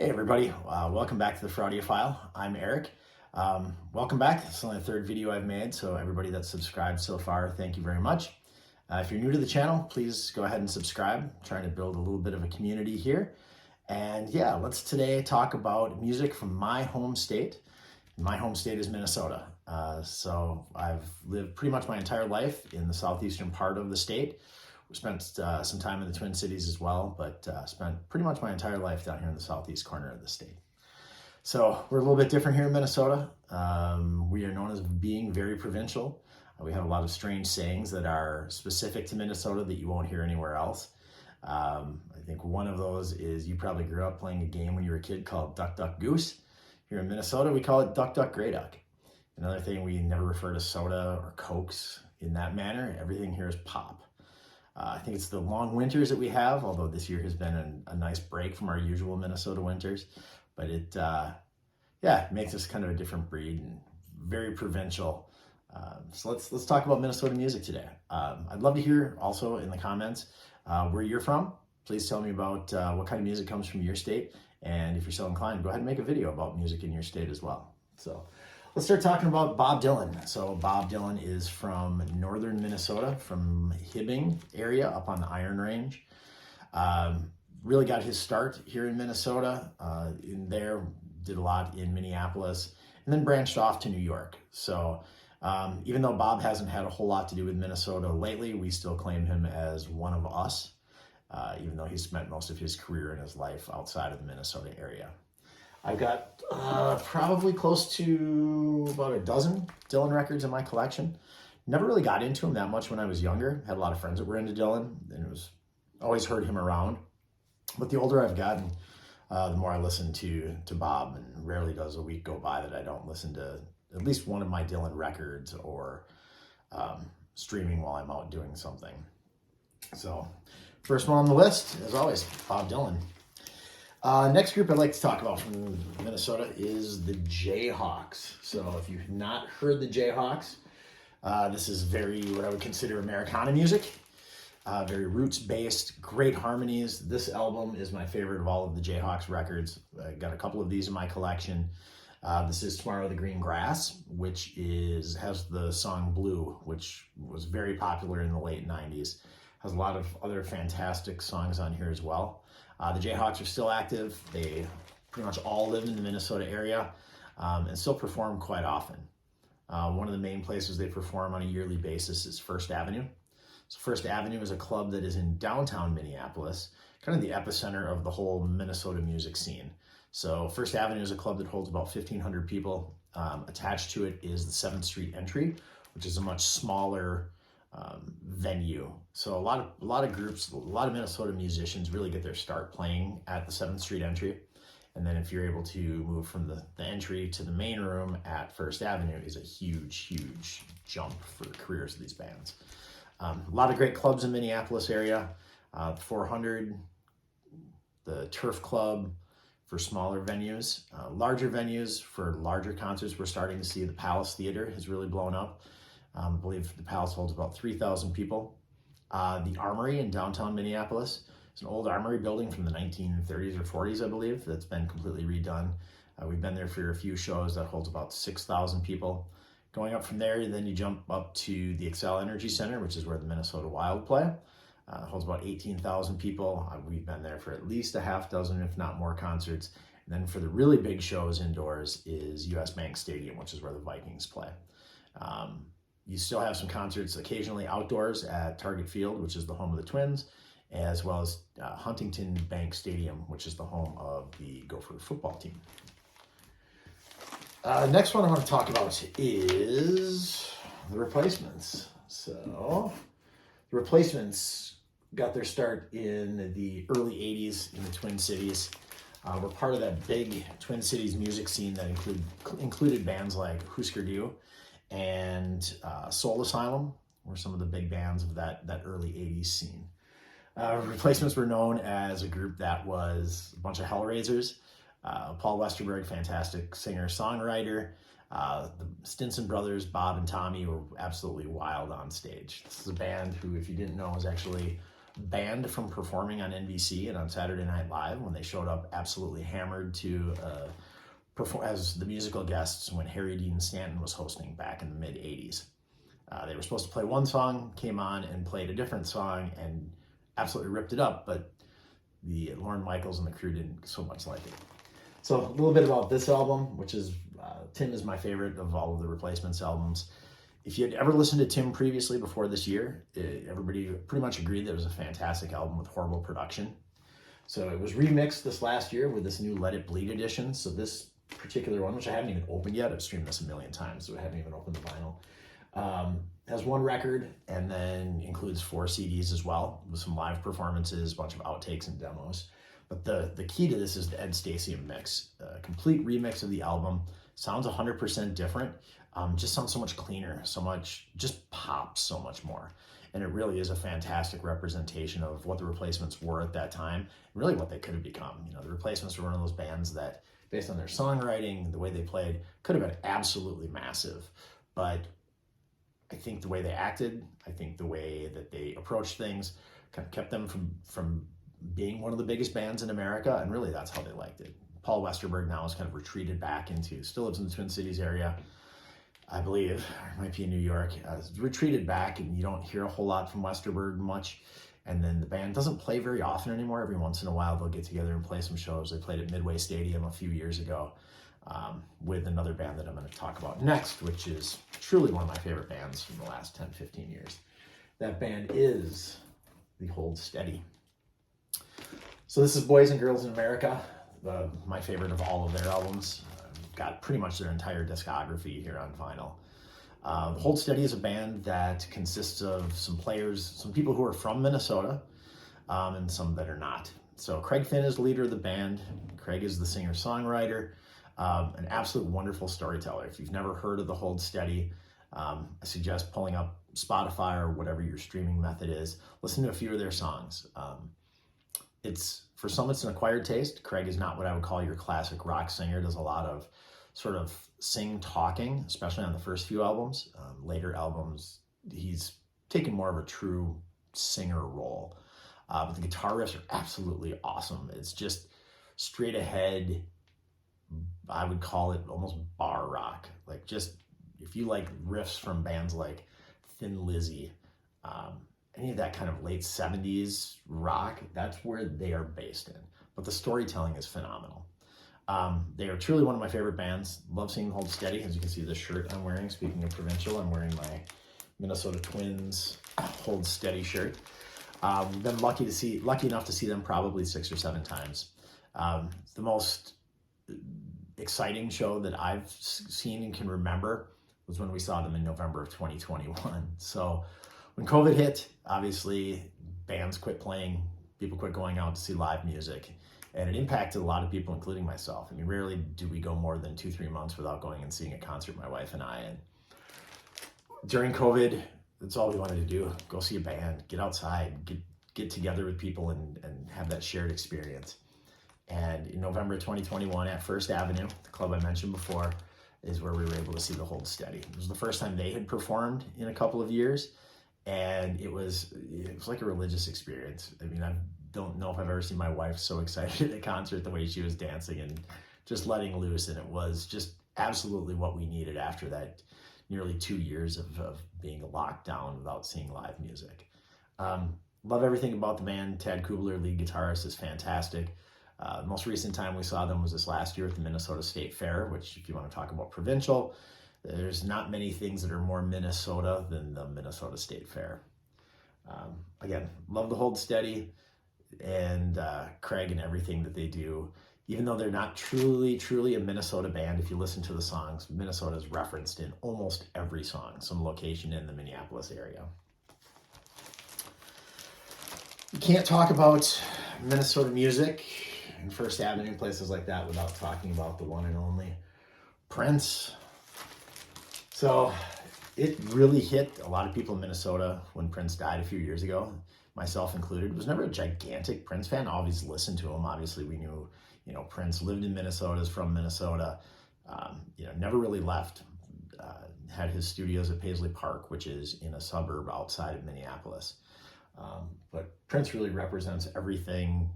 Hey everybody, welcome back to the Fraudiophile. I'm Eric. Welcome back. This is only the third video I've made, so everybody that's subscribed so far, thank you very much. If you're new to the channel, please go ahead and subscribe. I'm trying to build a little bit of a community here. And yeah, let's today talk about music from my home state. My home state is Minnesota. So I've lived pretty much my entire life in the southeastern part of the state. We spent some time in the Twin Cities as well, but spent pretty much my entire life down here in the southeast corner of the state. So we're a little bit different here in Minnesota. We are known as being very provincial. We have a lot of strange sayings that are specific to Minnesota that you won't hear anywhere else. I think one of those is you probably grew up playing a game when you were a kid called Duck, Duck, Goose. Here in Minnesota, we call it Duck, Duck, Grey Duck. Another thing, we never refer to soda or Cokes in that manner. Everything here is pop. I think it's the long winters that we have, although this year has been a nice break from our usual Minnesota winters. But it makes us kind of a different breed and very provincial. So let's talk about Minnesota music today. I'd love to hear also in the comments where you're from. Please tell me about what kind of music comes from your state. And if you're so inclined, go ahead and make a video about music in your state as well. So let's start talking about Bob Dylan. So Bob Dylan is from northern Minnesota, from Hibbing area up on the Iron Range. Really got his start here in Minnesota. Did a lot in Minneapolis, and then branched off to New York. So even though Bob hasn't had a whole lot to do with Minnesota lately, we still claim him as one of us, even though he spent most of his career and his life outside of the Minnesota area. I've got probably close to about a dozen Dylan records in my collection. Never really got into him that much when I was younger. Had a lot of friends that were into Dylan, and always heard him around. But the older I've gotten, the more I listen to Bob, and rarely does a week go by that I don't listen to at least one of my Dylan records or streaming while I'm out doing something. So first one on the list, as always, Bob Dylan. Next group I'd like to talk about from Minnesota is the Jayhawks. So if you've not heard the Jayhawks, this is very what I would consider Americana music. Very roots-based, great harmonies. This album is my favorite of all of the Jayhawks records. I got a couple of these in my collection. This is Tomorrow the Green Grass, which has the song Blue, which was very popular in the late 90s. Has a lot of other fantastic songs on here as well. The Jayhawks are still active. They pretty much all live in the Minnesota area and still perform quite often. One of the main places they perform on a yearly basis is First Avenue. So First Avenue is a club that is in downtown Minneapolis, kind of the epicenter of the whole Minnesota music scene. So First Avenue is a club that holds about 1,500 people. Attached to it is the 7th Street Entry, which is a much smaller venue. So a lot of groups, a lot of Minnesota musicians really get their start playing at the 7th Street Entry. And then if you're able to move from the entry to the main room at First Avenue is a huge jump for the careers of these bands. A lot of great clubs in Minneapolis area, 400, the Turf Club for smaller venues, larger venues for larger concerts. We're starting to see the Palace Theater has really blown up. I believe the Palace holds about 3,000 people. The Armory in downtown Minneapolis is an old armory building from the 1930s or 40s, I believe, that's been completely redone. We've been there for a few shows that holds about 6,000 people. Going up from there, then you jump up to the Xcel Energy Center, which is where the Minnesota Wild play. Holds about 18,000 people. We've been there for at least a half dozen, if not more, concerts. And then for the really big shows indoors is US Bank Stadium, which is where the Vikings play. You still have some concerts occasionally outdoors at Target Field, which is the home of the Twins, as well as Huntington Bank Stadium, which is the home of the Gopher football team. Next one I want to talk about is the Replacements. So the Replacements got their start in the early 80s in the Twin Cities. We're part of that big Twin Cities music scene that included bands like Husker Du and Soul Asylum were some of the big bands of that early 80s scene. Replacements were known as a group that was a bunch of hellraisers. Paul Westerberg, fantastic singer-songwriter. The Stinson brothers, Bob and Tommy, were absolutely wild on stage. This is a band who, if you didn't know, was actually banned from performing on NBC and on Saturday Night Live when they showed up absolutely hammered to perform as the musical guests when Harry Dean Stanton was hosting back in the mid 80s. They were supposed to play one song, came on and played a different song and absolutely ripped it up, but the Lorne Michaels and the crew didn't so much like it. So a little bit about this album, which is, Tim is my favorite of all of the Replacements albums. If you had ever listened to Tim previously before this year, everybody pretty much agreed that it was a fantastic album with horrible production. So it was remixed this last year with this new Let It Bleed edition. So this particular one, which I haven't even opened yet, I've streamed this a million times, so I haven't even opened the vinyl, has one record and then includes 4 CDs as well with some live performances, a bunch of outtakes and demos. But the key to this is the Ed Stasium mix, a complete remix of the album. Sounds 100% different, just sounds so much cleaner, just pops so much more. And it really is a fantastic representation of what the Replacements were at that time, and really what they could have become. You know, the Replacements were one of those bands that, based on their songwriting, the way they played, could have been absolutely massive. But I think the way they acted, I think the way that they approached things kind of kept them from being one of the biggest bands in America, and really that's how they liked it. Paul Westerberg now has kind of retreated back still lives in the Twin Cities area, I believe, or it might be in New York, retreated back, and you don't hear a whole lot from Westerberg much. And then the band doesn't play very often anymore. Every once in a while they'll get together and play some shows. They played at Midway Stadium a few years ago with another band that I'm going to talk about next, which is truly one of my favorite bands from the last 10, 15 years. That band is the Hold Steady. So this is Boys and Girls in America, my favorite of all of their albums. Got pretty much their entire discography here on vinyl. Hold Steady is a band that consists of some people who are from Minnesota, and some that are not. So Craig Finn is the leader of the band. Craig is the singer-songwriter, an absolute wonderful storyteller. If you've never heard of the Hold Steady, I suggest pulling up Spotify or whatever your streaming method is. Listen to a few of their songs. For some, it's an acquired taste. Craig is not what I would call your classic rock singer. Does a lot of sort of talking, especially on the first few albums. Later albums, he's taken more of a true singer role. But the guitar riffs are absolutely awesome. It's just straight ahead, I would call it almost bar rock. Like, just, if you like riffs from bands like Thin Lizzy, any of that kind of late 70s rock, that's where they are based in. But the storytelling is phenomenal. They are truly one of my favorite bands. Love seeing Hold Steady. As you can see, the shirt I'm wearing, speaking of provincial, I'm wearing my Minnesota Twins Hold Steady shirt. Been lucky enough to see them probably 6 or 7 times. The most exciting show that I've seen and can remember was when we saw them in November of 2021. So when COVID hit, obviously bands quit playing, people quit going out to see live music, and it impacted a lot of people, including myself. I mean, rarely do we go more than 2-3 months without going and seeing a concert, my wife and I. And during COVID, that's all we wanted to do: go see a band, get outside, get together with people, and have that shared experience. And in November 2021 at First Avenue, the club I mentioned before, is where we were able to see the Hold Steady. It was the first time they had performed in a couple of years. And it was like a religious experience. I mean, I don't know if I've ever seen my wife so excited at a concert, the way she was dancing and just letting loose. And it was just absolutely what we needed after that nearly 2 years of being locked down without seeing live music. Love everything about the band. Tad Kubler, lead guitarist, is fantastic. The most recent time we saw them was this last year at the Minnesota State Fair, which, if you want to talk about provincial, there's not many things that are more Minnesota than the Minnesota State Fair. Again, love the Hold Steady and Craig and everything that they do. Even though they're not truly a Minnesota band, if you listen to the songs, Minnesota is referenced in almost every song, some location in the Minneapolis area. You can't talk about Minnesota music and First Avenue, places like that, without talking about the one and only Prince. So it really hit a lot of people in Minnesota when Prince died a few years ago, myself included. Was never a gigantic Prince fan. I always listened to him. Obviously, we knew, Prince lived in Minnesota, is from Minnesota. Never really left. Had his studios at Paisley Park, which is in a suburb outside of Minneapolis. But Prince really represents everything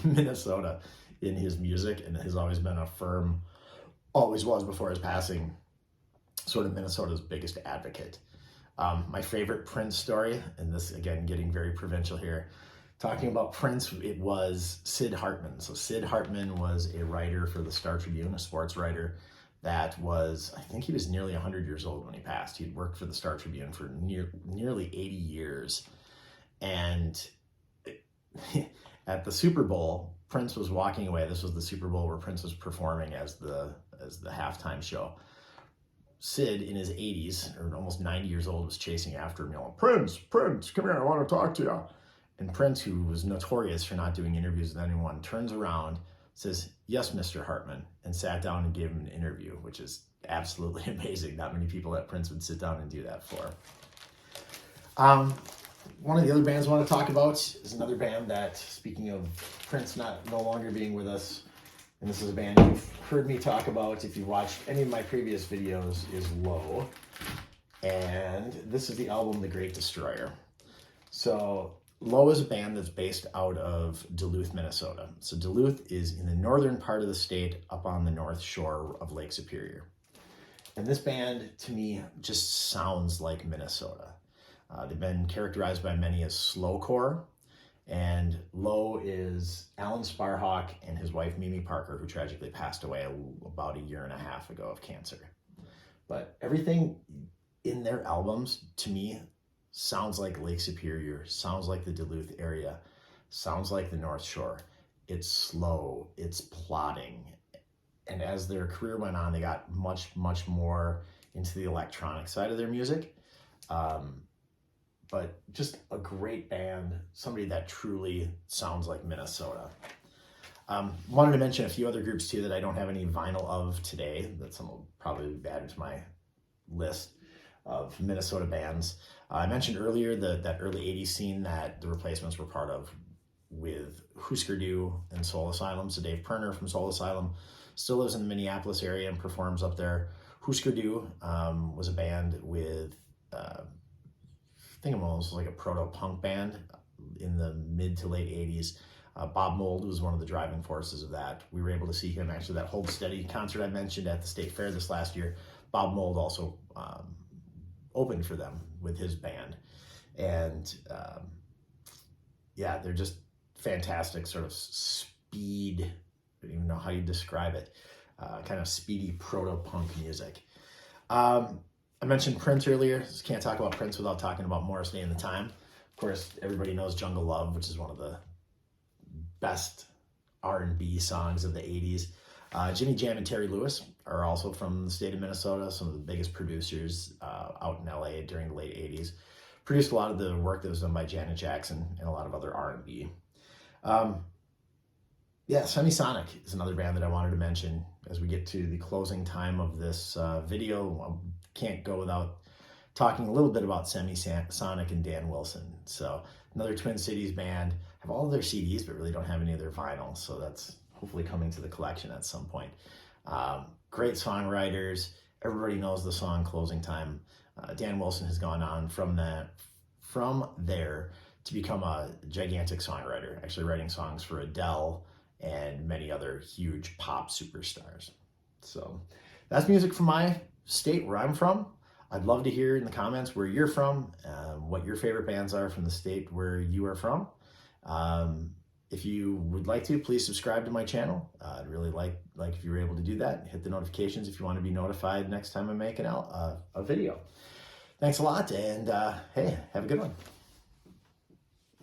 Minnesota in his music, and has always been a firm, always was before his passing, sort of Minnesota's biggest advocate. My favorite Prince story, and this again getting very provincial here, talking about Prince, it was Sid Hartman. So Sid Hartman was a writer for the Star Tribune, a sports writer that was, I think he was nearly 100 years old when he passed. He'd worked for the Star Tribune for nearly 80 years. And at the Super Bowl, Prince was walking away. This was the Super Bowl where Prince was performing as the halftime show. Sid, in his 80s, or almost 90 years old, was chasing after him, yelling, "Prince, Prince, come here, I want to talk to you." And Prince, who was notorious for not doing interviews with anyone, turns around, says, "Yes, Mr. Hartman," and sat down and gave him an interview, which is absolutely amazing. Not many people that Prince would sit down and do that for. One of the other bands I want to talk about is another band that, speaking of Prince no longer being with us, and this is a band you've heard me talk about if you watched any of my previous videos, is Low. And this is the album The Great Destroyer. So Low is a band that's based out of Duluth, Minnesota. So Duluth is in the northern part of the state, up on the north shore of Lake Superior. And this band, to me, just sounds like Minnesota. They've been characterized by many as slowcore, and Low is Alan Sparhawk and his wife Mimi Parker, who tragically passed away about 1.5 years ago of cancer. But everything in their albums, to me, sounds like Lake Superior, sounds like the Duluth area, sounds like the North Shore. It's slow, it's plodding. And as their career went on, they got much, much more into the electronic side of their music. But just a great band, somebody that truly sounds like Minnesota. Wanted to mention a few other groups too that I don't have any vinyl of today, that some will probably be added to my list of Minnesota bands. I mentioned earlier that early 80s scene that the Replacements were part of, with Husker Du and Soul Asylum. So Dave Perner from Soul Asylum still lives in the Minneapolis area and performs up there. Husker Du was a band with, I think it was like a proto-punk band in the mid to late 80s. Bob Mould was one of the driving forces of that. We were able to see him actually, that Hold Steady concert I mentioned at the State Fair this last year. Bob Mould also opened for them with his band. And yeah, they're just fantastic sort of speed, I don't even know how you describe it, kind of speedy proto-punk music. I mentioned Prince earlier. Just can't talk about Prince without talking about Morrissey and the Time. Of course, everybody knows Jungle Love, which is one of the best R&B songs of the 80s. Jimmy Jam and Terry Lewis are also from the state of Minnesota, some of the biggest producers out in LA during the late 80s. Produced a lot of the work that was done by Janet Jackson and a lot of other R&B. Yeah, Semisonic is another band that I wanted to mention as we get to the closing time of this video. Can't go without talking a little bit about Semisonic and Dan Wilson. So another Twin Cities band, have all of their CDs, but really don't have any of their vinyl. So that's hopefully coming to the collection at some point. Great songwriters. Everybody knows the song Closing Time. Dan Wilson has gone on from there to become a gigantic songwriter, actually writing songs for Adele and many other huge pop superstars. So that's music from my state where I'm from. I'd love to hear in the comments where you're from, what your favorite bands are from the state where you are from. If you would like to, please subscribe to my channel. I'd really like if you were able to do that. Hit the notifications if you want to be notified next time I make a video. Thanks a lot, and hey, have a good one.